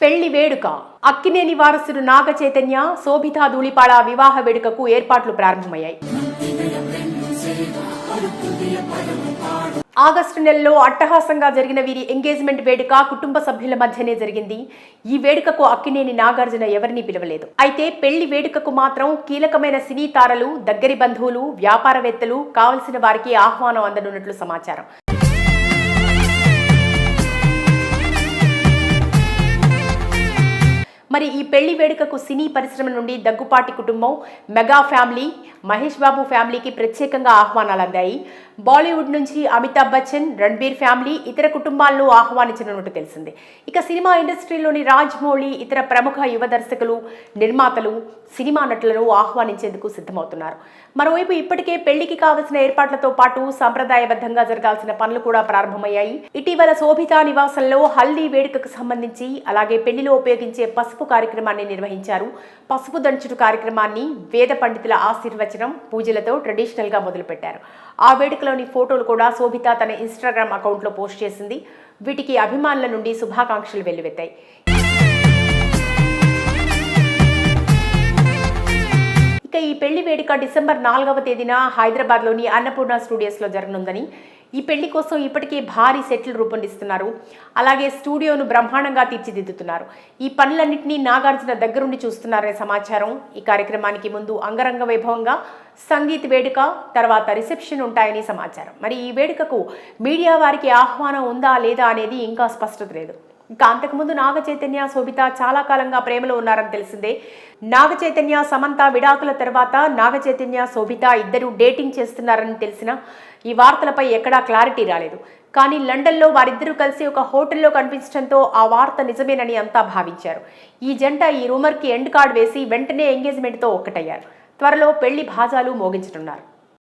పెళ్లి వేడుక అక్కినేని వారసుడు నాగ చైతన్య శోభితా ధూళిపాళ వివాహ వేడుకకు ఏర్పాట్లు ప్రారంభమయ్యాయి. ఆగస్టు నెలలో అట్టహాసంగా జరిగిన వీరి ఎంగేజ్మెంట్ వేడుక కుటుంబ సభ్యుల మధ్యనే జరిగింది. ఈ వేడుకకు అక్కినేని నాగార్జున ఎవరిని పిలవలేదు. అయితే పెళ్లి వేడుకకు మాత్రం కీలకమైన సినీ తారలు, దగ్గరి బంధువులు, వ్యాపారవేత్తలు, కావలసిన వారికి ఆహ్వానం అందనున్నట్లు సమాచారం. మరి ఈ పెళ్లి వేడుకకు సినీ పరిశ్రమ నుండి దగ్గుపాటి కుటుంబం, మెగా ఫ్యామిలీ, మహేష్ బాబు ఫ్యామిలీకి ప్రత్యేకంగా ఆహ్వానాలు అందాయి. బాలీవుడ్ నుంచి అమితాబ్ బచ్చన్, రణబీర్ ఫ్యామిలీ, ఇతర కుటుంబాలను ఆహ్వానించనున్నట్టు తెలిసింది. ఇక సినిమా ఇండస్ట్రీలోని రాజమౌళి, ఇతర ప్రముఖ యువ దర్శకులు, నిర్మాతలు, సినిమా నటులను ఆహ్వానించేందుకు సిద్ధమవుతున్నారు. మరోవైపు ఇప్పటికే పెళ్లికి కావలసిన ఏర్పాట్లతో పాటు సంప్రదాయబద్ధంగా జరగాల్సిన పనులు కూడా ప్రారంభమయ్యాయి. ఇటీవల శోభితా నివాసంలో హల్దీ వేడుకకు సంబంధించి, అలాగే పెళ్లిలో ఉపయోగించే పసుపు కార్యక్రమాన్ని నిర్వహించారు. పసుపు దంచుడు కార్యక్రమాన్ని వేద పండితుల ఆశీర్వచనం, పూజలతో ట్రెడిషనల్ గా మొదలుపెట్టారు. ఆ వేడుకలోని ఫోటోలు కూడా శోభిత తన ఇన్స్టాగ్రామ్ అకౌంట్లో పోస్ట్ చేసింది. వీటికి అభిమానుల నుండి శుభాకాంక్షలు వెల్లువెత్తాయి. ఇక ఈ పెళ్లి వేడుక డిసెంబర్ 4వ తేదీన హైదరాబాద్లోని అన్నపూర్ణ స్టూడియోస్లో జరగనుందని, ఈ పెళ్లి కోసం ఇప్పటికే భారీ సెట్లు రూపొందిస్తున్నారు. అలాగే స్టూడియోను బ్రహ్మాండంగా తీర్చిదిద్దుతున్నారు. ఈ పనులన్నింటినీ నాగార్జున దగ్గరుండి చూస్తున్నారనే సమాచారం. ఈ కార్యక్రమానికి ముందు అంగరంగ వైభవంగా సంగీత్ వేడుక, తర్వాత రిసెప్షన్ ఉంటాయని సమాచారం. మరి ఈ వేడుకకు మీడియా వారికి ఆహ్వానం ఉందా లేదా అనేది ఇంకా స్పష్టత లేదు. ఇక అంతకుముందు నాగ చైతన్య, శోభిత చాలా కాలంగా ప్రేమలో ఉన్నారని తెలిసిందే. నాగ చైతన్య, సమంత విడాకుల తర్వాత నాగ చైతన్య, శోభిత ఇద్దరు డేటింగ్ చేస్తున్నారని తెలిసిన ఈ వార్తలపై ఎక్కడా క్లారిటీ రాలేదు. కానీ లండన్లో వారిద్దరూ కలిసి ఒక హోటల్లో కనిపించడంతో ఆ వార్త నిజమేనని అంతా భావించారు. ఈ జంట ఈ రూమర్కి ఎండ్ కార్డ్ వేసి వెంటనే ఎంగేజ్మెంట్తో ఒక్కటయ్యారు. త్వరలో పెళ్లి భాజాలు మోగించనున్నారు.